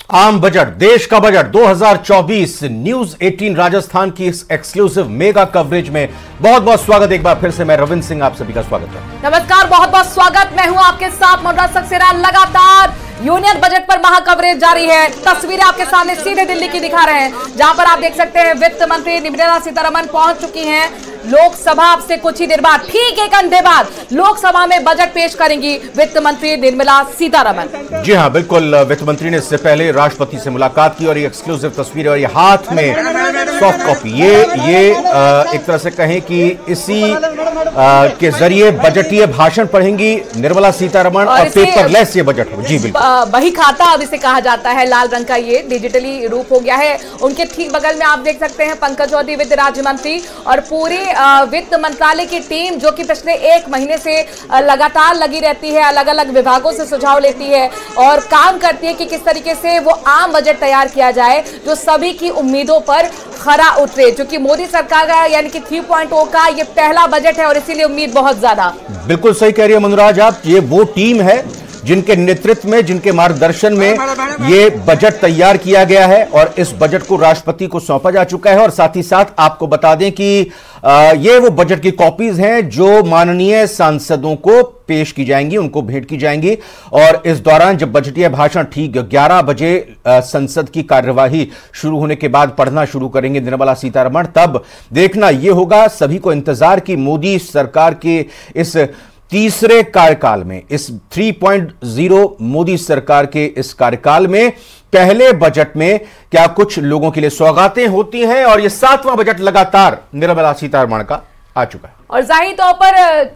आम बजट, देश का बजट 2024 न्यूज 18 राजस्थान की इस एक्सक्लूसिव मेगा कवरेज में बहुत बहुत स्वागत। एक बार फिर से मैं रविंद्र सिंह आप सभी का स्वागत करता हूं। नमस्कार, बहुत बहुत स्वागत। मैं हूं आपके साथ मनोज सक्सेना। लगातार यूनियन बजट पर महा कवरेज जारी है। तस्वीरें आपके सामने सीधे दिल्ली की दिखा रहे हैं, जहां पर आप देख सकते हैं वित्त मंत्री निर्मला सीतारमण पहुंच चुकी हैं लोकसभा। अब से कुछ ही देर बाद, ठीक एक घंटे बाद, लोकसभा में बजट पेश करेंगी वित्त मंत्री निर्मला सीतारमण। जी हां, बिल्कुल। वित्त मंत्री ने इससे पहले राष्ट्रपति से मुलाकात की और ये एक्सक्लूसिव तस्वीर और ये हाथ में सॉफ्ट कॉपी, ये एक तरह से कहें कि इसी के जरिए बजटीय भाषण पढ़ेंगी निर्मला सीतारमण और पेपरलेस ये बजट हो। जी बिल्कुल, बही खाता अब इसे कहा जाता है। लाल रंग का ये डिजिटली रूप हो गया है। उनके ठीक बगल में आप देख सकते हैं पंकज चौधरी वित्त राज्य मंत्री और पूरी वित्त मंत्रालय की टीम, जो कि पिछले एक महीने से लगातार लगी रहती है, अलग अलग विभागों से सुझाव लेती है और काम करती है कि किस तरीके से वो आम बजट तैयार किया जाए जो सभी की उम्मीदों पर खरा उतरे। क्योंकि मोदी सरकार का यानी कि 3.0 का ये पहला बजट है और इसीलिए उम्मीद बहुत ज्यादा। बिल्कुल सही कह रही है मनुराज आप। ये वो टीम है जिनके नेतृत्व में, जिनके मार्गदर्शन में ये बजट तैयार किया गया है और इस बजट को राष्ट्रपति को सौंपा जा चुका है। और साथ ही साथ आपको बता दें कि ये वो बजट की कॉपीज हैं जो माननीय सांसदों को पेश की जाएंगी, उनको भेंट की जाएंगी। और इस दौरान जब बजटीय भाषण ठीक 11 बजे संसद की कार्यवाही शुरू होने के बाद पढ़ना शुरू करेंगे निर्मला सीतारमण, तब देखना यह होगा, सभी को इंतजार कि मोदी सरकार के इस तीसरे कार्यकाल में, इस 3.0 मोदी सरकार के इस कार्यकाल में पहले बजट में क्या कुछ लोगों के लिए सौगातें होती हैं। और यह 7वां बजट लगातार निर्मला सीतारमण का आ चुका है और जाहिर तौर पर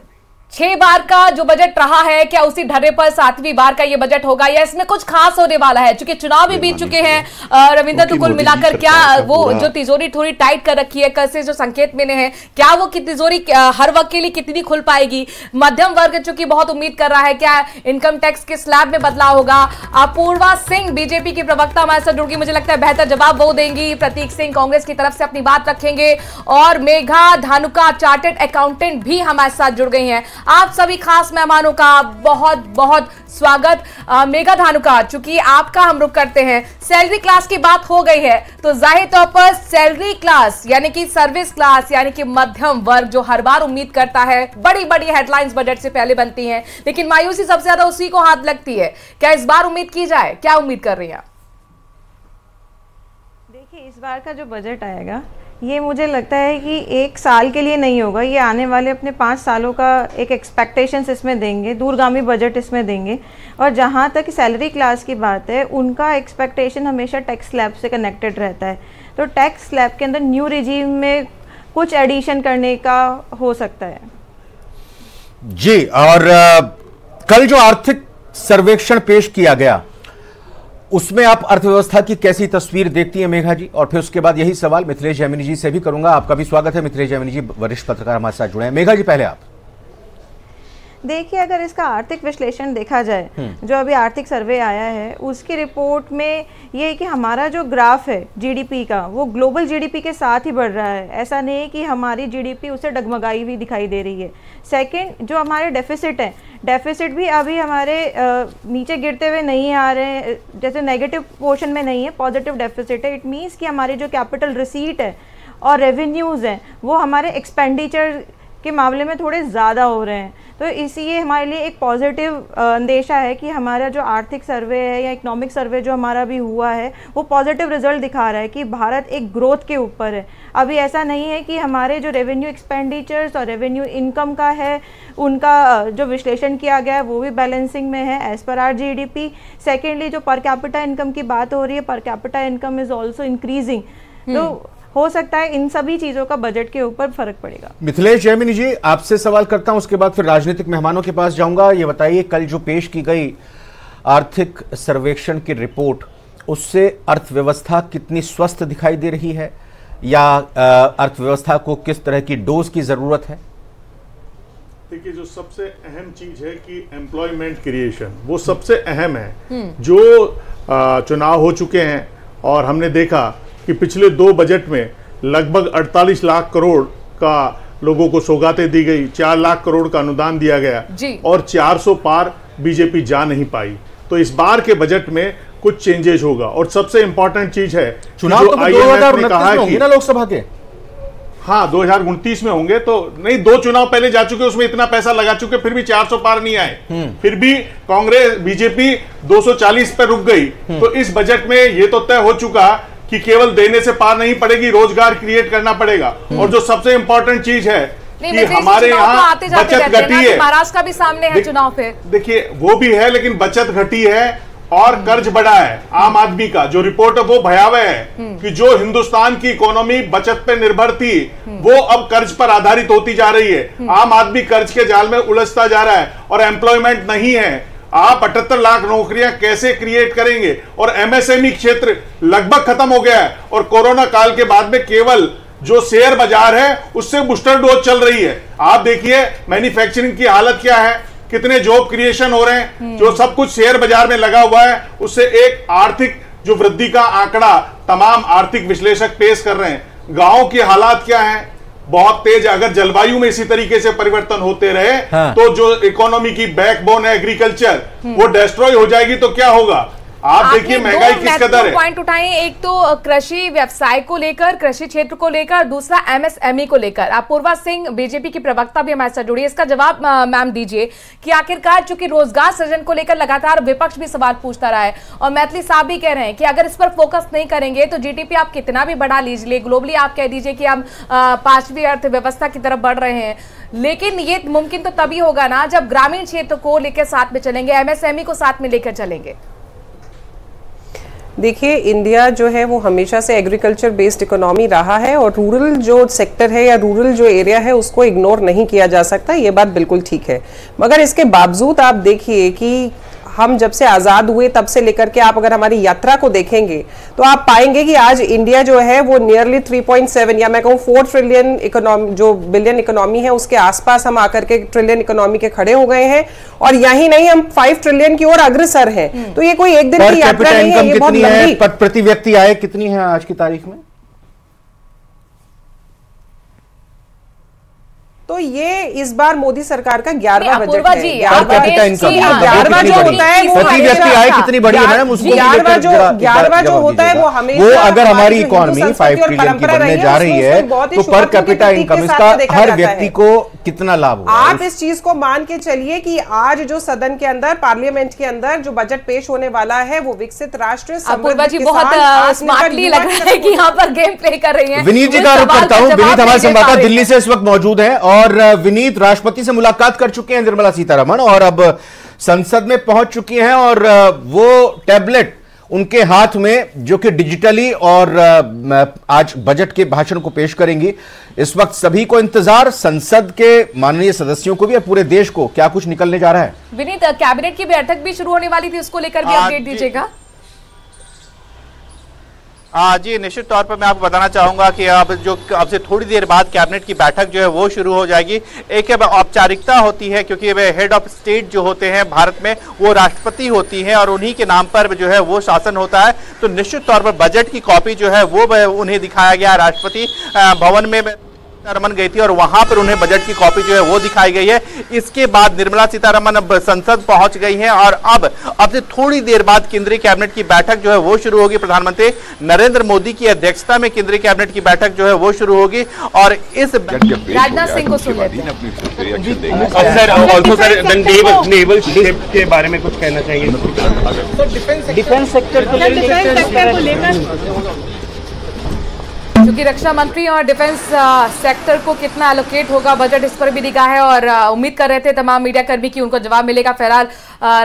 6 बार का जो बजट रहा है, क्या उसी ढर्रे पर 7वीं बार का ये बजट होगा या इसमें कुछ खास होने वाला है? क्योंकि चुनाव भी बीत चुके हैं रविंद्र, तो कुल मिलाकर क्या वो जो तिजोरी थोड़ी टाइट कर रखी है, कल से जो संकेत मिले हैं, क्या वो की तिजोरी हर वक्त के लिए कितनी खुल पाएगी? मध्यम वर्ग चूंकि बहुत उम्मीद कर रहा है, क्या इनकम टैक्स के स्लैब में बदलाव होगा? अपूर्वा सिंह बीजेपी की प्रवक्ता हमारे साथ जुड़ गई, मुझे लगता है बेहतर जवाब वो देंगी। प्रतीक सिंह कांग्रेस की तरफ से अपनी बात रखेंगे और मेघा धानुका चार्टर्ड अकाउंटेंट भी हमारे साथ जुड़ गई हैं। आप सभी खास मेहमानों का बहुत बहुत स्वागत। मेघा धानुका, चूंकि आपका हम रुख करते हैं, सैलरी क्लास की बात हो गई है तो जाहिर तौर पर सैलरी क्लास यानी कि सर्विस क्लास यानी कि मध्यम वर्ग जो हर बार उम्मीद करता है, बड़ी बड़ी हेडलाइंस बजट से पहले बनती हैं लेकिन मायूसी सबसे ज्यादा उसी को हाथ लगती है। क्या इस बार उम्मीद की जाए? क्या उम्मीद कर रही हैं? देखिए, इस बार का जो बजट आएगा ये मुझे लगता है कि एक साल के लिए नहीं होगा, ये आने वाले अपने 5 सालों का एक एक्सपेक्टेशंस इसमें देंगे, दूरगामी बजट इसमें देंगे। और जहाँ तक सैलरी क्लास की बात है, उनका एक्सपेक्टेशन हमेशा टैक्स स्लैब से कनेक्टेड रहता है। तो टैक्स स्लैब के अंदर न्यू रिजीम में कुछ एडिशन करने का हो सकता है। जी, और कल जो आर्थिक सर्वेक्षण पेश किया गया उसमें आप अर्थव्यवस्था की कैसी तस्वीर देखती हैं मेघा जी? और फिर उसके बाद यही सवाल मिथिलेश जैमिनी जी से भी करूंगा। आपका भी स्वागत है मिथिलेश जैमिनी जी, वरिष्ठ पत्रकार हमारे साथ जुड़े हैं। मेघा जी, पहले आप देखिए, अगर इसका आर्थिक विश्लेषण देखा जाए, जो अभी आर्थिक सर्वे आया है उसकी रिपोर्ट में ये है कि हमारा जो ग्राफ है जीडीपी का, वो ग्लोबल जीडीपी के साथ ही बढ़ रहा है। ऐसा नहीं है कि हमारी जीडीपी उससे डगमगाई हुई दिखाई दे रही है। सेकंड, जो हमारे डेफिसिट है, डेफिसिट भी अभी हमारे नीचे गिरते हुए नहीं आ रहे हैं, जैसे नेगेटिव पोर्शन में नहीं है, पॉजिटिव डेफिसिट है। इट मीन्स कि हमारे जो कैपिटल रिसीट है और रेवेन्यूज़ हैं वो हमारे एक्सपेंडिचर के मामले में थोड़े ज़्यादा हो रहे हैं। तो इसलिए हमारे लिए एक पॉजिटिव अंदेशा है कि हमारा जो आर्थिक सर्वे है या इकोनॉमिक सर्वे जो हमारा भी हुआ है वो पॉजिटिव रिजल्ट दिखा रहा है कि भारत एक ग्रोथ के ऊपर है। अभी ऐसा नहीं है कि हमारे जो रेवेन्यू एक्सपेंडिचर्स और रेवेन्यू इनकम का है, उनका जो विश्लेषण किया गया है वो भी बैलेंसिंग में है as per are GDP. Secondly, जो पर कैपिटा इनकम की बात हो रही है, per capita income is also increasing. तो हो सकता है इन सभी चीजों का बजट के ऊपर फर्क पड़ेगा। मिथिलेश जैमिनी जी, आपसे सवाल करता हूं, उसके बाद फिर राजनीतिक मेहमानों के पास जाऊंगा। ये बताइए, कल जो पेश की गई आर्थिक सर्वेक्षण की रिपोर्ट, उससे अर्थव्यवस्था कितनी स्वस्थ दिखाई दे रही है या अर्थव्यवस्था को किस तरह की डोज की जरूरत है? देखिए, जो सबसे अहम चीज है कि एम्प्लॉयमेंट क्रिएशन, वो सबसे अहम है। जो चुनाव हो चुके हैं और हमने देखा कि पिछले 2 बजट में लगभग 48 लाख करोड़ का लोगों को सौगातें दी गई, 4 लाख करोड़ का अनुदान दिया गया और 400 पार बीजेपी जा नहीं पाई। तो इस बार के बजट में कुछ चेंजेस होगा। और सबसे इंपॉर्टेंट चीज है चुनाव तो 2029 में होंगे ना लोकसभा के। हाँ 2029 में होंगे, तो नहीं 2 चुनाव पहले जा चुके, उसमें इतना पैसा लगा चुके, फिर भी 400 पार नहीं आए, फिर भी कांग्रेस बीजेपी 240 पर रुक गई। तो इस बजट में ये तो तय हो चुका कि केवल देने से पार नहीं पड़ेगी, रोजगार क्रिएट करना पड़ेगा। और जो सबसे इंपॉर्टेंट चीज है कि हमारे यहाँ बचत घटी है, महाराष्ट्र का भी सामने है चुनाव पे, देखिए वो भी है, लेकिन बचत घटी है और कर्ज बढ़ा है आम आदमी का। जो रिपोर्ट है वो भयावह है कि जो हिंदुस्तान की इकोनॉमी बचत पे निर्भर थी वो अब कर्ज पर आधारित होती जा रही है। आम आदमी कर्ज के जाल में उलझता जा रहा है और एम्प्लॉयमेंट नहीं है। आप 78 लाख नौकरियां कैसे क्रिएट करेंगे? और एमएसएमई क्षेत्र लगभग खत्म हो गया है और कोरोना काल के बाद में केवल जो शेयर बाजार है उससे बूस्टर डोज चल रही है। आप देखिए मैन्युफैक्चरिंग की हालत क्या है, कितने जॉब क्रिएशन हो रहे हैं, जो सब कुछ शेयर बाजार में लगा हुआ है, उससे एक आर्थिक जो वृद्धि का आंकड़ा तमाम आर्थिक विश्लेषक पेश कर रहे हैं। गांव की हालात क्या है? बहुत तेज। अगर जलवायु में इसी तरीके से परिवर्तन होते रहे तो जो इकोनॉमी की बैकबोन है एग्रीकल्चर वो डिस्ट्रॉय हो जाएगी। तो क्या होगा? आप देखिए महंगाई किस कदर है। पॉइंट उठाए, एक तो कृषि व्यवसाय को लेकर, कृषि क्षेत्र को लेकर, दूसरा एमएसएमई को लेकर। अपूर्वा सिंह बीजेपी की प्रवक्ता भी हमारे साथ जुड़ी है, इसका जवाब मैम दीजिए कि आखिरकार चूंकि रोजगार सृजन को लेकर लगातार विपक्ष भी सवाल पूछता रहा है और मैथिली साहब भी कह रहे हैं कि अगर इस पर फोकस नहीं करेंगे तो जीडीपी आप कितना भी बढ़ा लीजिए, ग्लोबली आप कह दीजिए कि हम 5वीं अर्थव्यवस्था की तरफ बढ़ रहे हैं, लेकिन ये मुमकिन तो तभी होगा ना जब ग्रामीण क्षेत्र को लेकर साथ में चलेंगे, एमएसएमई को साथ में लेकर चलेंगे। देखिए इंडिया जो है वो हमेशा से एग्रीकल्चर बेस्ड इकोनॉमी रहा है और रूरल जो सेक्टर है या रूरल जो एरिया है उसको इग्नोर नहीं किया जा सकता, ये बात बिल्कुल ठीक है। मगर इसके बावजूद आप देखिए कि हम जब से आज़ाद हुए तब से लेकर के आप अगर हमारी यात्रा को देखेंगे तो आप पाएंगे कि आज इंडिया जो है वो नियरली 3.7 या मैं कहूँ 4 ट्रिलियन इकोनॉमी जो बिलियन इकोनॉमी है उसके आसपास हम आकर के ट्रिलियन इकोनॉमी के खड़े हो गए हैं और यही नहीं हम 5 ट्रिलियन की ओर अग्रसर हैं। तो ये कोई एक दिन की यात्रा नहीं है, ये बहुत लंबी। प्रति व्यक्ति आय कितनी है आज की तारीख में? तो ये इस बार मोदी सरकार का 11वां बजट है। 11वां जो होता है वो प्रति व्यक्ति आय कितनी बड़ी है मैडम, उसको 11वां जो होता है वो हमेशा वो अगर हमारी इकोनॉमी 5 ट्रिलियन की बनने जा रही है तो पर कैपिटा इनकम इसका हर व्यक्ति को कितना लाभ होगा? आप इस चीज को मान के चलिए कि आज जो सदन के अंदर पार्लियामेंट के अंदर जो बजट पेश होने वाला है वो विकसित राष्ट्र अपूर्वा जी बहुत स्मार्टली लग रहा है कि यहाँ पर गेम प्ले कर रही हैं। विनीत जी का रुख करता हूँ। विनीत हमारे संवाददाता दिल्ली से इस वक्त मौजूद हैं और विनीत राष्ट्रपति से मुलाकात कर चुके हैं निर्मला सीतारमण और अब संसद में पहुंच चुकी हैं और वो टैबलेट उनके हाथ में जो कि डिजिटली और आज बजट के भाषण को पेश करेंगी। इस वक्त सभी को इंतजार, संसद के माननीय सदस्यों को भी और पूरे देश को, क्या कुछ निकलने जा रहा है? विनीत, कैबिनेट की बैठक भी शुरू होने वाली थी, उसको लेकर भी अपडेट दीजिएगा। जी निश्चित तौर पर मैं आपको बताना चाहूंगा कि अब से थोड़ी देर बाद कैबिनेट की बैठक जो है वो शुरू हो जाएगी। एक औपचारिकता होती है क्योंकि वे हेड ऑफ स्टेट जो होते हैं भारत में वो राष्ट्रपति होती हैं और उन्हीं के नाम पर जो है वो शासन होता है। तो निश्चित तौर पर बजट की कॉपी जो है वो उन्हें दिखाया गया। राष्ट्रपति भवन में सीतारमण गई थी और वहां पर उन्हें बजट की कॉपी जो है वो दिखाई गई है। इसके बाद निर्मला सीतारमण अब संसद पहुंच गई हैं और अब से थोड़ी देर बाद केंद्रीय कैबिनेट की बैठक जो है वो शुरू होगी। प्रधानमंत्री नरेंद्र मोदी की अध्यक्षता में केंद्रीय कैबिनेट की बैठक जो है वो शुरू होगी और इस राजनाथ सिंह को सुन लेते हैं। के बारे में कुछ कहना चाहिए? डिफेंस सेक्टर को लेकर क्योंकि रक्षा मंत्री और डिफेंस सेक्टर को कितना एलोकेट होगा बजट, इस पर भी निगाह है और उम्मीद कर रहे थे तमाम मीडिया कर्मी की उनको जवाब मिलेगा। फिलहाल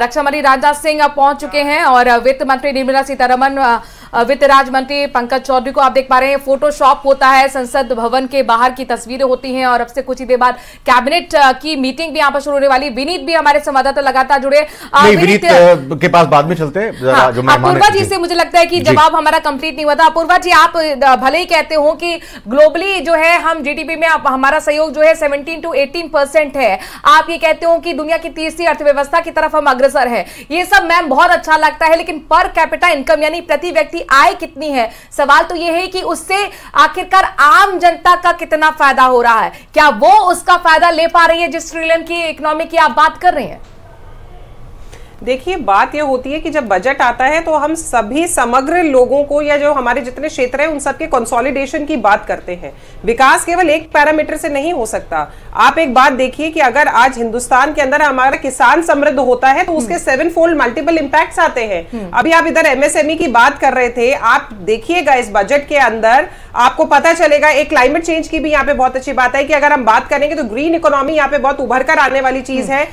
रक्षा मंत्री राजनाथ सिंह पहुंच चुके हैं और वित्त मंत्री निर्मला सीतारमण, वित्त राज्य मंत्री पंकज चौधरी को आप देख पा रहे हैं। फोटोशॉप होता है, संसद भवन के बाहर की तस्वीरें होती हैं और अब से कुछ ही देर बाद कैबिनेट की मीटिंग भी यहाँ पर शुरू होने वाली। विनीत भी हमारे संवाददाता लगातार जुड़े। विनीत के पास बाद में चलते हैं। अपूर्वा जी से मुझे लगता है कि जवाब हमारा कंप्लीट नहीं हुआ था। अपूर्वा जी, आप भले ही कहते हो कि ग्लोबली जो है हम जीडीपी में हमारा सहयोग जो है 17 to 18% है, आप ये कहते हो कि दुनिया की तीसरी अर्थव्यवस्था की तरफ हम अग्रसर है, ये सब मैम बहुत अच्छा लगता है, लेकिन पर कैपिटा इनकम यानी प्रति व्यक्ति आय कितनी है? सवाल तो यह है कि उससे आखिरकार आम जनता का कितना फायदा हो रहा है? क्या वो उसका फायदा ले पा रही है जिस ट्रिलियन की इकोनॉमी की आप बात कर रहे हैं? देखिए, बात यह होती है कि जब बजट आता है तो हम सभी समग्र लोगों को या जो हमारे जितने क्षेत्र हैं उन सबके कंसोलिडेशन की बात करते हैं। विकास केवल एक पैरामीटर से नहीं हो सकता। आप एक बात देखिए कि अगर आज हिंदुस्तान के अंदर हमारा किसान समृद्ध होता है तो उसके 7-fold मल्टीपल इंपैक्ट्स आते हैं। अभी आप इधर एमएसएमई की बात कर रहे थे, आप देखिएगा इस बजट के अंदर आपको पता चलेगा। एक क्लाइमेट चेंज की भी यहाँ पे बहुत अच्छी बात है कि अगर हम बात करेंगे तो ग्रीन इकोनॉमी यहाँ पे बहुत उभर कर आने वाली चीज है।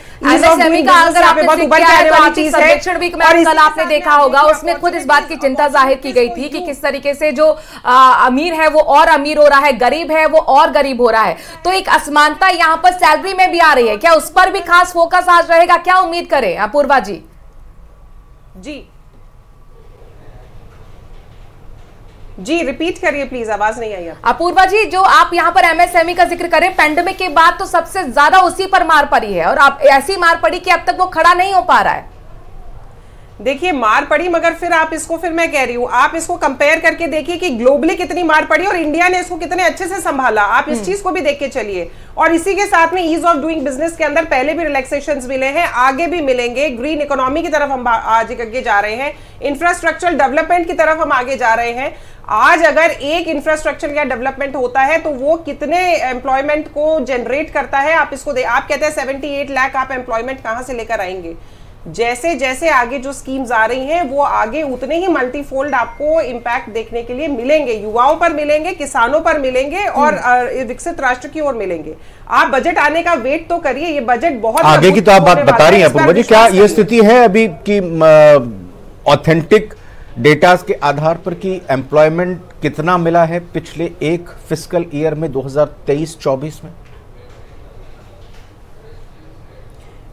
सर्वेक्षण वीक में कल आपने देखा होगा, उसमें खुद इस बात की चिंता जाहिर की गई थी कि किस तरीके से जो अमीर है वो और अमीर हो रहा है, गरीब है वो और गरीब हो रहा है। तो एक असमानता यहाँ पर सैलरी में भी आ रही है, क्या उस पर भी खास फोकस आज रहेगा? क्या उम्मीद करें अपूर्वा जी? जी रिपीट करिए प्लीज, आवाज नहीं आई। अपूर्वा जी, जो आप यहाँ पर एमएसएमई का जिक्र करें, पेंडेमिक के बाद तो सबसे ज्यादा उसी पर मार पड़ी है और आप ऐसी मार पड़ी कि अब तक वो खड़ा नहीं हो पा रहा है। देखिए, मार पड़ी, मगर फिर आप इसको, फिर मैं कह रही हूं, आप इसको कंपेयर करके देखिए कि ग्लोबली कितनी मार पड़ी और इंडिया ने इसको कितने अच्छे से संभाला। आप इस चीज को भी देख के चलिए। और इसी के साथ में ईज ऑफ डूइंग बिजनेस के अंदर पहले भी रिलैक्सेशंस मिले हैं, आगे भी मिलेंगे। ग्रीन इकोनॉमी की तरफ हम आज आगे जा रहे हैं, इंफ्रास्ट्रक्चर डेवलपमेंट की तरफ हम आगे जा रहे हैं। आज अगर एक इंफ्रास्ट्रक्चर या डेवलपमेंट होता है तो वो कितने एम्प्लॉयमेंट को जनरेट करता है, आप इसको आप कहते हैं 78 लाख आप एम्प्लॉयमेंट कहां से लेकर आएंगे? जैसे जैसे आगे जो स्कीम्स आ रही हैं वो आगे उतने ही मल्टीफोल्ड आपको इंपैक्ट देखने के लिए मिलेंगे। युवाओं पर मिलेंगे, किसानों पर मिलेंगे और विकसित राष्ट्र की ओर मिलेंगे। आप बजट आने का वेट तो करिए, ये बजट बहुत आगे की तो आप बात बता रही हैं अपूर्वा जी। क्या ये स्थिति है अभी कि ऑथेंटिक डेटा के आधार पर कि एम्प्लॉयमेंट कितना मिला है पिछले एक फिस्कल ईयर में 2023-24 में?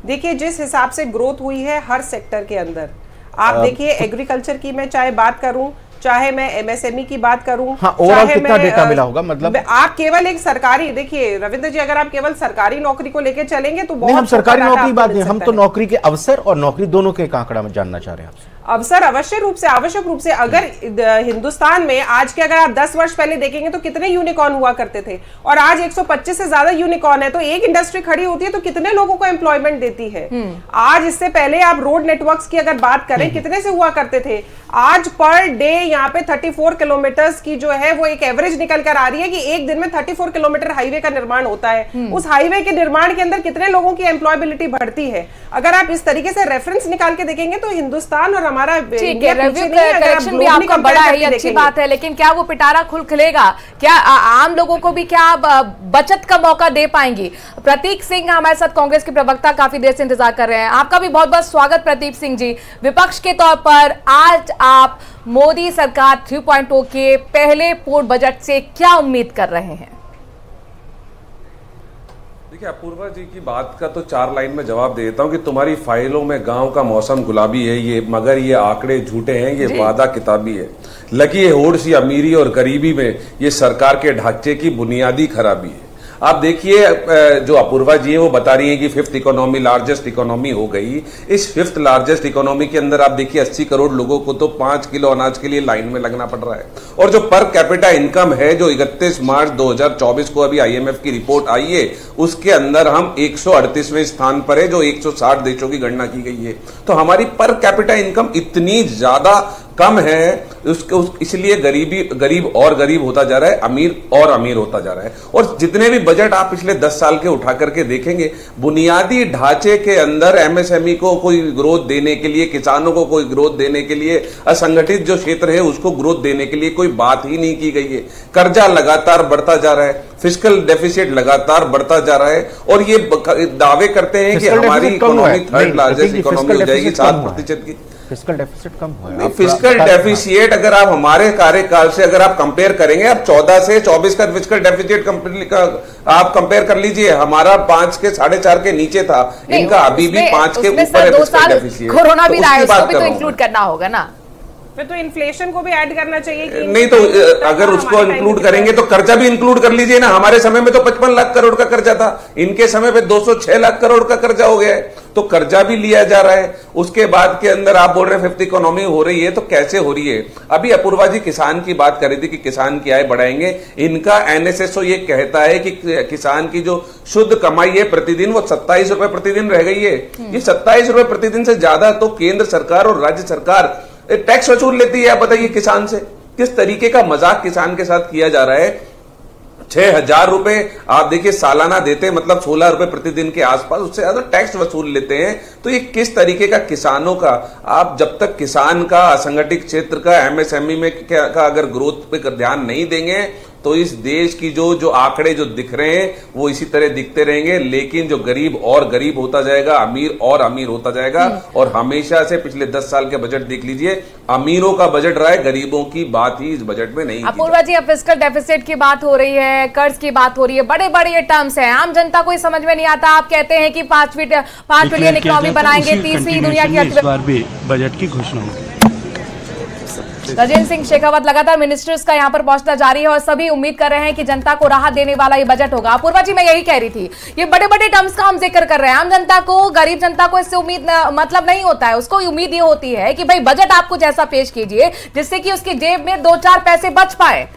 देखिए, जिस हिसाब से ग्रोथ हुई है हर सेक्टर के अंदर, आप देखिए एग्रीकल्चर की मैं चाहे बात करूं, चाहे मैं एमएसएमई की बात करूं, हाँ, ओवरऑल कितना डेटा मिला होगा? मतलब आप केवल एक सरकारी, देखिए रविंद्र जी, अगर आप केवल सरकारी नौकरी को लेकर चलेंगे तो बहुत, हम सरकारी नौकरी की बात नहीं, हम तो नौकरी के अवसर और नौकरी दोनों के आंकड़ा में जानना चाह रहे हैं आपसे। अवसर आवश्यक रूप से अगर हिंदुस्तान में आज के अगर आप 10 वर्ष पहले देखेंगे तो कितने यूनिकॉर्न हुआ करते थे और आज 125 से ज्यादा यूनिकॉर्न है। तो एक इंडस्ट्री खड़ी होती है तो कितने लोगों को एम्प्लॉयमेंट देती है। आज इससे पहले आप रोड नेटवर्क्स की अगर बात करें, कितने से हुआ करते थे, आज पर डे यहाँ पे 34 किलोमीटर की जो है वो एक एवरेज निकल कर आ रही है कि एक दिन में 34 किलोमीटर हाईवे का निर्माण होता है। उस हाईवे के निर्माण के अंदर कितने लोगों की एम्प्लॉयबिलिटी बढ़ती है। अगर आप इस तरीके से रेफरेंस निकाल के देखेंगे तो हिंदुस्तान और हमारा करेक्शन भी आपका बड़ा है, अच्छी बात है, लेकिन क्या वो पिटारा खुलेगा? क्या आम लोगों को भी क्या बचत का मौका दे पाएंगी? प्रतीक सिंह हमारे साथ, कांग्रेस के प्रवक्ता, काफी देर से इंतजार कर रहे हैं। आपका भी बहुत बहुत स्वागत प्रतीक सिंह जी। विपक्ष के तौर पर आज आप मोदी सरकार 3.0 के पहले पूर्ण बजट से क्या उम्मीद कर रहे हैं? देखिए, अपूर्वा जी की बात का तो 4 लाइन में जवाब दे देता हूं कि तुम्हारी फाइलों में गांव का मौसम गुलाबी है, ये मगर ये आंकड़े झूठे हैं, ये वादा किताबी है। लगी है होड़ सी अमीरी और गरीबी में, ये सरकार के ढांचे की बुनियादी खराबी है। आप देखिए, जो अपूर्वा जी है वो बता रही है कि 5th इकोनॉमी लार्जेस्ट इकोनॉमी हो गई। इस 5th लार्जेस्ट इकोनॉमी के अंदर आप देखिए 80 करोड़ लोगों को तो 5 किलो अनाज के लिए लाइन में लगना पड़ रहा है। और जो पर कैपिटा इनकम है, जो 31 मार्च 2024 को अभी IMF की रिपोर्ट आई है, उसके अंदर हम 138वें स्थान पर है, जो 160 देशों की गणना की गई है। तो हमारी पर कैपिटा इनकम इतनी ज्यादा कम है, इसलिए गरीब और गरीब होता जा रहा है, अमीर और अमीर होता जा रहा है। और जितने भी बजट आप पिछले 10 साल के उठा करके देखेंगे, बुनियादी ढांचे के अंदर एमएसएमई को कोई ग्रोथ देने के लिए, किसानों को कोई ग्रोथ देने के लिए, असंगठित जो क्षेत्र है उसको ग्रोथ देने के लिए कोई बात ही नहीं की गई है। कर्जा लगातार बढ़ता जा रहा है, फिस्कल डेफिसिट लगातार बढ़ता जा रहा है और ये दावे करते हैं कि हमारी इकोनॉमी 3rd लार्जेस्ट इकोनॉमी हो जाएगी 7% की। फिस्कल डेफिसिट कम हुआ। फिस्कल डेफिसिट अगर आप हमारे कार्यकाल से अगर आप कंपेयर करेंगे, आप 14 से 24 का फिस्कल डेफिसिट आप कंपेयर कर लीजिए, हमारा 5 के 4.5 के नीचे था, इनका अभी भी 5 के ऊपर है फिस्कल डेफिसिट। कोरोना भी रहा है, उसको भी तो इंक्लूड करना होगा ना। तो इन्फ्लेशन को भी ऐड करना चाहिए कि नहीं तो अगर उसको इंक्लूड करेंगे तो कर्जा भी इंक्लूड कर लीजिए ना। हमारे समय में तो 55 लाख करोड़ का कर्जा था, इनके समय पे 206 लाख करोड़ का कर्जा हो गया है, तो कर्जा भी लिया जा रहा है। उसके बाद के अंदर आप बोल रहे हैं फिफ्थ इकोनॉमी हो रही है, तो कैसे हो रही है? अभी अपूर्वा जी किसान की बात कर रही थी कि किसान की आय बढ़ाएंगे। इनका एनएसएसओ ये कहता है कि किसान की जो शुद्ध कमाई है प्रतिदिन वो 27 रुपए प्रतिदिन रह गई है। ये 27 रुपए प्रतिदिन से ज्यादा तो केंद्र सरकार और राज्य सरकार टैक्स वसूल लेती है। आप बताइए किसान से किस तरीके का मजाक किसान के साथ किया जा रहा है। 6,000 रुपए आप देखिए सालाना देते, मतलब 16 रुपए प्रतिदिन के आसपास, उससे ज्यादा टैक्स वसूल लेते हैं। तो ये किस तरीके का किसानों का, आप जब तक किसान का, असंगठित क्षेत्र का, एमएसएमई में का अगर ग्रोथ पे ध्यान नहीं देंगे तो इस देश की जो आंकड़े जो दिख रहे हैं वो इसी तरह दिखते रहेंगे। लेकिन जो गरीब और गरीब होता जाएगा, अमीर और अमीर होता जाएगा। और हमेशा से पिछले 10 साल के बजट देख लीजिए, अमीरों का बजट रहा है, गरीबों की बात ही इस बजट में नहीं। अपूर्वा जी, अब फिस्कल डेफिसिट की बात हो रही है, कर्ज की बात हो रही है, बड़े बड़े ये टर्म्स हैं, आम जनता को समझ में नहीं आता। आप कहते हैं कि 5 ट्रिलियन इकोनॉमी बनाएंगे, तीसरी दुनिया की बजट की घोषणा होगी। गजेंद्र सिंह शेखावत लगातार मिनिस्टर्स का यहां पर पहुंचना जारी है और सभी उम्मीद कर रहे हैं कि जनता को राहत देने वाला ये बजट होगा। अपूर्वा जी, मैं यही कह रही थी, ये बड़े बड़े टर्म्स का हम जिक्र कर रहे हैं, आम जनता को, गरीब जनता को इससे उम्मीद मतलब नहीं होता है। उसको उम्मीद ये होती है कि भाई बजट आप कुछ ऐसा पेश कीजिए जिससे कि उसकी जेब में 2-4 पैसे बच पाए।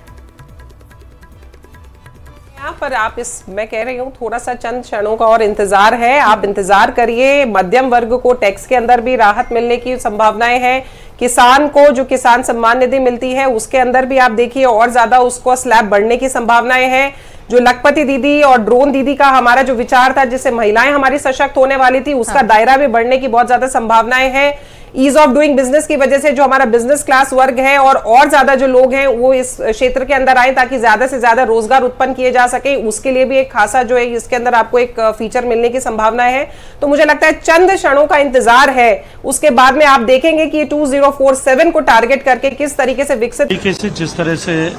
पर आप मैं कह रही हूँ थोड़ा सा चंद क्षणों का और इंतजार है, आप इंतजार करिए। मध्यम वर्ग को टैक्स के अंदर भी राहत मिलने की संभावनाएं हैं। किसान को जो किसान सम्मान निधि मिलती है उसके अंदर भी आप देखिए और ज्यादा उसको स्लैब बढ़ने की संभावनाएं हैं। जो लखपति दीदी और ड्रोन दीदी का हमारा जो विचार था जिससे महिलाएं हमारी सशक्त होने वाली थी, उसका दायरा भी बढ़ने की बहुत ज्यादा संभावनाएं हैं। ईज ऑफ डूइंग बिजनेस की वजह से जो हमारा बिजनेस क्लास वर्ग है और ज्यादा जो लोग हैं वो इस क्षेत्र के अंदर आए ताकि ज्यादा से ज्यादा रोजगार उत्पन्न किए जा सके, उसके लिए भी एक खासा जो है इसके अंदर आपको एक फीचर मिलने की संभावना है। तो मुझे लगता है चंद क्षणों का इंतजार है, उसके बाद में आप देखेंगे कि 2047 को टारगेट करके किस तरीके से विकसित तरीके से, जिस तरह से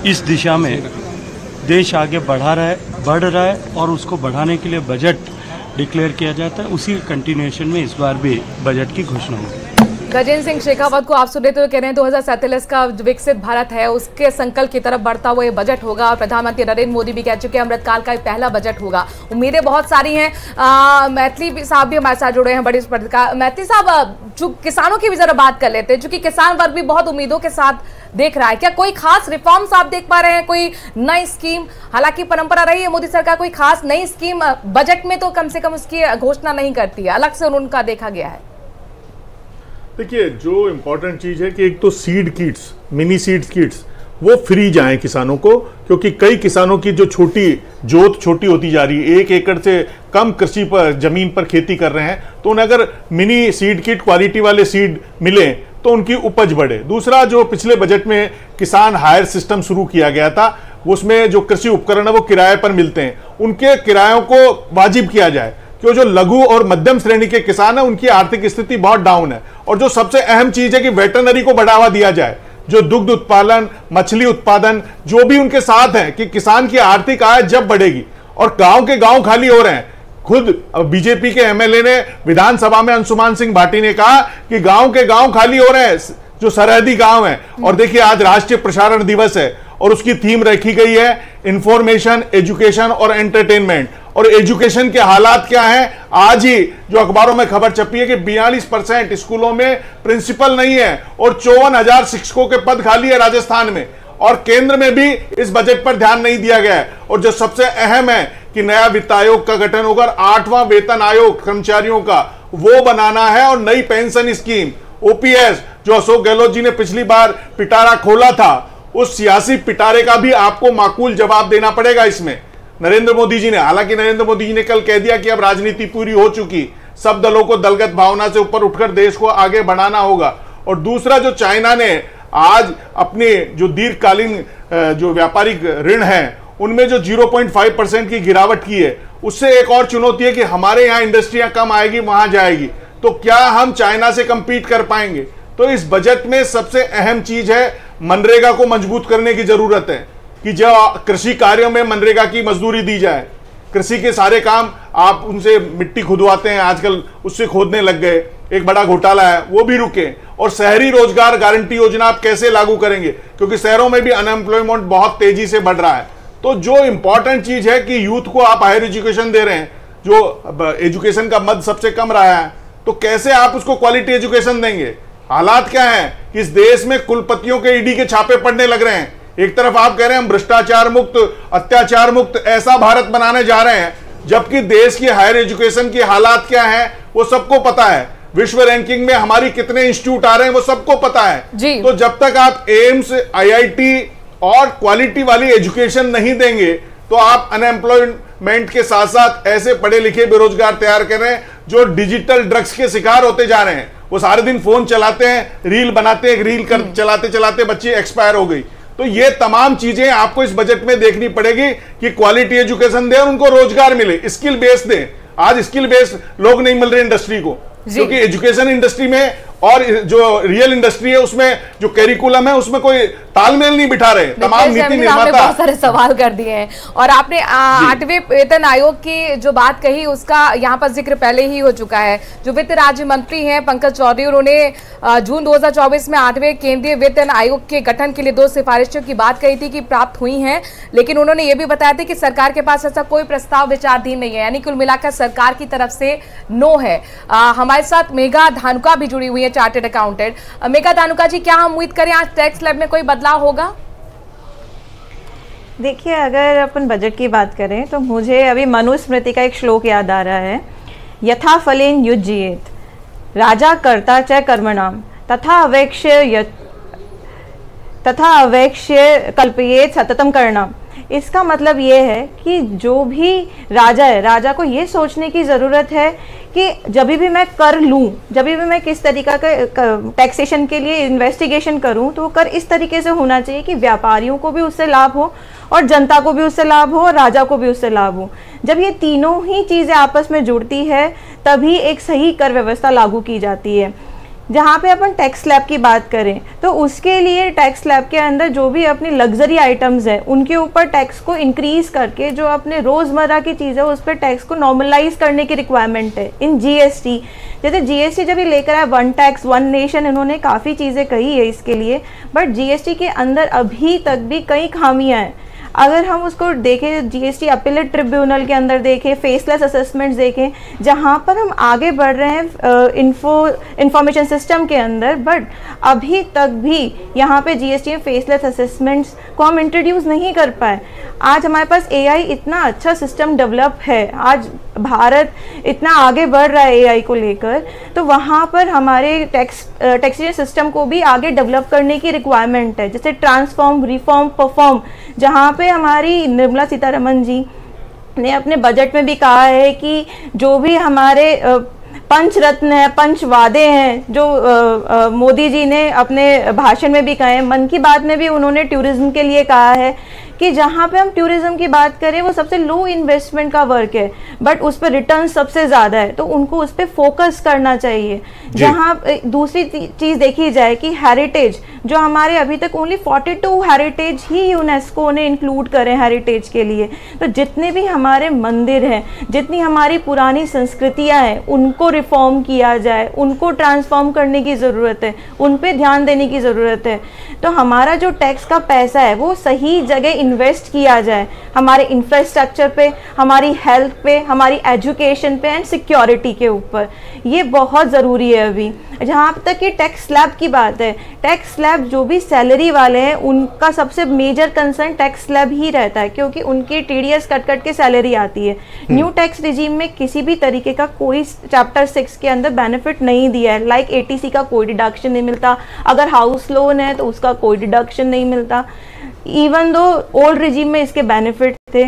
इस दिशा में देश आगे बढ़ रहा है और उसको बढ़ाने के लिए बजट डिक्लेयर किया जाता है, उसी कंटिन्यूएशन में इस बार भी बजट की घोषणा होगी। गजेंद्र सिंह शेखावत को आप सुनते हुए कह रहे हैं 2047 का विकसित भारत है, उसके संकल्प की तरफ बढ़ता हुआ ये बजट होगा। और प्रधानमंत्री नरेंद्र मोदी भी कह चुके हैं अमृतकाल का पहला बजट होगा। उम्मीदें बहुत सारी हैं। मैथिली साहब भी हमारे साथ जुड़े हैं बड़ी स्पर्धा। मैथिली साहब, जो किसानों की भी जरा बात कर लेते हैं, चूंकि किसान वर्ग भी बहुत उम्मीदों के साथ देख रहा है, क्या कोई खास रिफॉर्म्स आप देख पा रहे हैं, कोई नई स्कीम? हालांकि परंपरा रही है मोदी सरकार कोई खास नई स्कीम बजट में तो कम से कम उसकी घोषणा नहीं करती है, अलग से उनका देखा गया है। देखिए, जो इम्पोर्टेंट चीज है कि एक तो seed kits, mini seed kits वो फ्री जाएं किसानों को, क्योंकि कई किसानों की जो छोटी होती जा रही है, 1 एकड़ से कम कृषि पर जमीन पर खेती कर रहे हैं, तो उन्हें अगर मिनी सीड किट क्वालिटी वाले सीड मिले तो उनकी उपज बढ़े। दूसरा, जो पिछले बजट में किसान हायर सिस्टम शुरू किया गया था, उसमें जो कृषि उपकरण है वो किराए पर मिलते हैं, उनके किरायों को वाजिब किया जाए, क्यों जो लघु और मध्यम श्रेणी के किसान है उनकी आर्थिक स्थिति बहुत डाउन है। और जो सबसे अहम चीज है कि वेटरनरी को बढ़ावा दिया जाए, जो दुग्ध उत्पादन, मछली उत्पादन, जो भी उनके साथ है, कि किसान की आर्थिक आय जब बढ़ेगी। और गांव के गांव खाली हो रहे हैं। खुद बीजेपी के एमएलए ने विधानसभा में, अंशुमान सिंह भाटी ने कहा कि गांव के गांव खाली हो रहे हैं, जो सरहदी गांव हैं। और देखिए, आज राष्ट्रीय प्रसारण दिवस है और उसकी थीम रखी गई है इंफॉर्मेशन, एजुकेशन और एंटरटेनमेंट। और एजुकेशन के हालात क्या हैं? आज ही जो अखबारों में खबर छपी है कि 42% स्कूलों में प्रिंसिपल नहीं है और 54,000 शिक्षकों के पद खाली है राजस्थान में। और केंद्र में भी इस बजट पर ध्यान नहीं दिया गया है। और जो सबसे अहम है कि नया वित्त आयोग का गठन होगा, 8वां वेतन आयोग कर्मचारियों का वो बनाना है, और नई पेंशन स्कीम ओपीएस जो अशोक गहलोत जी ने पिछली बार पिटारा खोला था, उस सियासी पिटारे का भी आपको माकूल जवाब देना पड़ेगा इसमें। नरेंद्र मोदी जी ने, हालांकि नरेंद्र मोदी जी ने कल कह दिया कि अब राजनीति पूरी हो चुकी, सब दलों को दलगत भावना से ऊपर उठकर देश को आगे बढ़ाना होगा। और दूसरा, जो चाइना ने आज अपने जो दीर्घकालीन जो व्यापारिक ऋण है उनमें जो 0.5% की गिरावट की है, उससे एक और चुनौती है कि हमारे यहाँ इंडस्ट्रियां कम आएगी, वहां जाएगी, तो क्या हम चाइना से कंपीट कर पाएंगे? तो इस बजट में सबसे अहम चीज है मनरेगा को मजबूत करने की जरूरत है, कि जो कृषि कार्यों में मनरेगा की मजदूरी दी जाए। कृषि के सारे काम आप उनसे मिट्टी खुदवाते हैं, आजकल उससे खोदने लग गए, एक बड़ा घोटाला है वो भी रुके, और शहरी रोजगार गारंटी योजना आप कैसे लागू करेंगे, क्योंकि शहरों में भी अनएम्प्लॉयमेंट बहुत तेजी से बढ़ रहा है। तो जो इंपॉर्टेंट चीज है कि यूथ को आप हायर एजुकेशन दे रहे हैं, जो एजुकेशन का मद सबसे कम रहा है, तो कैसे आप उसको क्वालिटी एजुकेशन देंगे? हालात क्या है कि इस देश में कुलपतियों के ईडी के छापे पड़ने लग रहे हैं। एक तरफ आप कह रहे हैं हम भ्रष्टाचार मुक्त, अत्याचार मुक्त ऐसा भारत बनाने जा रहे हैं, जबकि देश की हायर एजुकेशन की हालात क्या है वो सबको पता है। विश्व रैंकिंग में हमारी कितने इंस्टीट्यूट आ रहे हैं वो सबको पता है जी। तो जब तक आप एम्स, आईआईटी और क्वालिटी वाली एजुकेशन नहीं देंगे तो आप अनएम्प्लॉयमेंट के साथ साथ ऐसे पढ़े लिखे बेरोजगार तैयार कर रहे हैं जो डिजिटल ड्रग्स के शिकार होते जा रहे हैं। वो सारे दिन फोन चलाते हैं, रील बनाते हैं, रील चलाते चलाते बच्ची एक्सपायर हो गई। तो ये तमाम चीजें आपको इस बजट में देखनी पड़ेगी कि क्वालिटी एजुकेशन दें और उनको रोजगार मिले, स्किल बेस्ड दें। आज स्किल बेस्ड लोग नहीं मिल रहे इंडस्ट्री को, क्योंकि एजुकेशन इंडस्ट्री में और जो रियल इंडस्ट्री है उसमें जो कैरिकुलम है उसमें कोई तालमेल नहीं बिठा रहे। तमाम नीति निर्माता बहुत सारे सवाल कर दिए हैं, और आपने 8वें वेतन आयोग की जो बात कही उसका यहाँ पर जिक्र पहले ही हो चुका है। जो वित्त राज्य मंत्री हैं पंकज चौधरी, उन्होंने जून 2024 में 8वें केंद्रीय वेतन आयोग के गठन के लिए 2 सिफारिशों की बात कही थी कि प्राप्त हुई हैं, लेकिन उन्होंने ये भी बताया था कि सरकार के पास ऐसा कोई प्रस्ताव विचाराधीन नहीं है, यानी कुल मिलाकर सरकार की तरफ से नो है। हमारे साथ मेघा धानुका भी जुड़ी हुई है, चार्टर्ड अकाउंटेंट। मेघा धानुका जी, क्या हम उम्मीद करें आज टैक्स स्लैब में कोई बदलाव होगा? देखिए, अगर अपन बजट की बात करें तो मुझे अभी मनुस्मृति का एक श्लोक याद आ रहा है, यथा फलेन युज्येत राजा कर्ता च कर्मणाम तथा अवेक्ष्य कल्पयेत सततम करणाम। इसका मतलब ये है कि जो भी राजा है, राजा को ये सोचने की ज़रूरत है कि जब भी मैं कर लूँ, जब भी मैं किस तरीका का टैक्सेशन के लिए इन्वेस्टिगेशन करूँ, तो वो कर इस तरीके से होना चाहिए कि व्यापारियों को भी उससे लाभ हो और जनता को भी उससे लाभ हो और राजा को भी उससे लाभ हो। जब ये तीनों ही चीज़ें आपस में जुड़ती है तभी एक सही कर व्यवस्था लागू की जाती है। जहाँ पे अपन टैक्स स्लैब की बात करें तो उसके लिए टैक्स स्लैब के अंदर जो भी अपनी लग्जरी आइटम्स हैं उनके ऊपर टैक्स को इंक्रीज करके जो अपने रोज़मर्रा की चीज़ें उस पर टैक्स को नॉर्मलाइज करने की रिक्वायरमेंट है। इन जीएसटी, जैसे जीएसटी जब ये लेकर आया, वन टैक्स वन नेशन, इन्होंने काफ़ी चीज़ें कही है इसके लिए, बट जीएसटी के अंदर अभी तक भी कई खामियाँ हैं। अगर हम उसको देखें, जीएसटी अपीलेट ट्रिब्यूनल के अंदर देखें, फेसलेस असेसमेंट्स देखें, जहाँ पर हम आगे बढ़ रहे हैं इंफॉर्मेशन सिस्टम के अंदर, बट अभी तक भी यहाँ पे जीएसटी में फेसलेस असेसमेंट्स को हम इंट्रोड्यूस नहीं कर पाए। आज हमारे पास एआई इतना अच्छा सिस्टम डेवलप है, आज भारत इतना आगे बढ़ रहा है एआई को लेकर, तो वहाँ पर हमारे टैक्सेशन सिस्टम को भी आगे डेवलप करने की रिक्वायरमेंट है। जैसे ट्रांसफॉर्म, रिफॉर्म, परफॉर्म, जहाँ पे हमारी निर्मला सीतारमण जी ने अपने बजट में भी कहा है कि जो भी हमारे पंच रत्न है, पंच वादे हैं, जो मोदी जी ने अपने भाषण में भी कहे हैं, मन की बात में भी उन्होंने टूरिज्म के लिए कहा है कि जहाँ पे हम टूरिज्म की बात करें वो सबसे लो इन्वेस्टमेंट का वर्क है, बट उस पर रिटर्न सबसे ज़्यादा है, तो उनको उस पर फोकस करना चाहिए। जहाँ दूसरी चीज़ देखी जाए कि हेरिटेज, जो हमारे अभी तक ओनली 42 हेरिटेज ही यूनेस्को ने इंक्लूड करें हेरिटेज के लिए, तो जितने भी हमारे मंदिर हैं, जितनी हमारी पुरानी संस्कृतियाँ हैं, उनको रिफॉर्म किया जाए, उनको ट्रांसफॉर्म करने की ज़रूरत है, उन पर ध्यान देने की ज़रूरत है। तो हमारा जो टैक्स का पैसा है वो सही जगह इन्वेस्ट किया जाए, हमारे इंफ्रास्ट्रक्चर पे, हमारी हेल्थ पे, हमारी एजुकेशन पे एंड सिक्योरिटी के ऊपर। ये बहुत ज़रूरी है। अभी जहाँ तक कि टैक्स स्लैब की बात है, टैक्स स्लैब जो भी सैलरी वाले हैं उनका सबसे मेजर कंसर्न टैक्स स्लैब ही रहता है, क्योंकि उनकी टीडीएस कट के सैलरी आती है। न्यू टैक्स रिजीम में किसी भी तरीके का कोई चैप्टर 6 के अंदर बेनिफिट नहीं दिया है, लाइक एटीसी का कोई डिडक्शन नहीं मिलता, अगर हाउस लोन है तो उसका कोई डिडक्शन नहीं मिलता, इवन दो ओल्ड रिजीम में इसके बेनिफिट थे।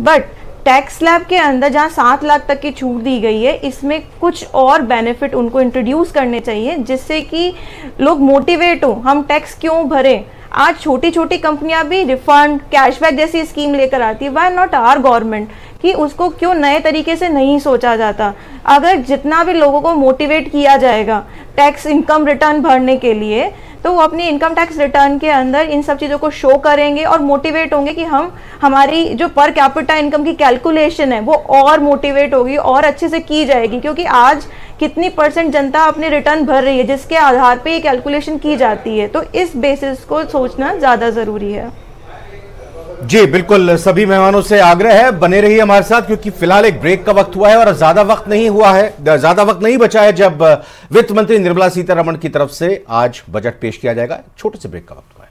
बट टैक्स स्लैब के अंदर जहाँ 7 लाख तक की छूट दी गई है, इसमें कुछ और बेनिफिट उनको इंट्रोड्यूस करने चाहिए जिससे कि लोग मोटिवेट हो, हम टैक्स क्यों भरें। आज छोटी छोटी कंपनियां भी रिफंड, कैशबैक जैसी स्कीम लेकर आती है, वाई नॉट आवर गवर्नमेंट, कि उसको क्यों नए तरीके से नहीं सोचा जाता। अगर जितना भी लोगों को मोटिवेट किया जाएगा टैक्स इनकम रिटर्न भरने के लिए, तो वो अपनी इनकम टैक्स रिटर्न के अंदर इन सब चीज़ों को शो करेंगे और मोटिवेट होंगे कि हम हमारी जो पर कैपिटा इनकम की कैलकुलेशन है वो और मोटिवेट होगी और अच्छे से की जाएगी, क्योंकि आज कितनी % जनता अपने रिटर्न भर रही है जिसके आधार पे ये कैलकुलेशन की जाती है। तो इस बेसिस को सोचना ज़्यादा ज़रूरी है। जी बिल्कुल, सभी मेहमानों से आग्रह है बने रहिए हमारे साथ, क्योंकि फिलहाल एक ब्रेक का वक्त हुआ है और ज्यादा वक्त नहीं बचा है जब वित्त मंत्री निर्मला सीतारमण की तरफ से आज बजट पेश किया जाएगा। छोटे से ब्रेक का वक्त हुआ।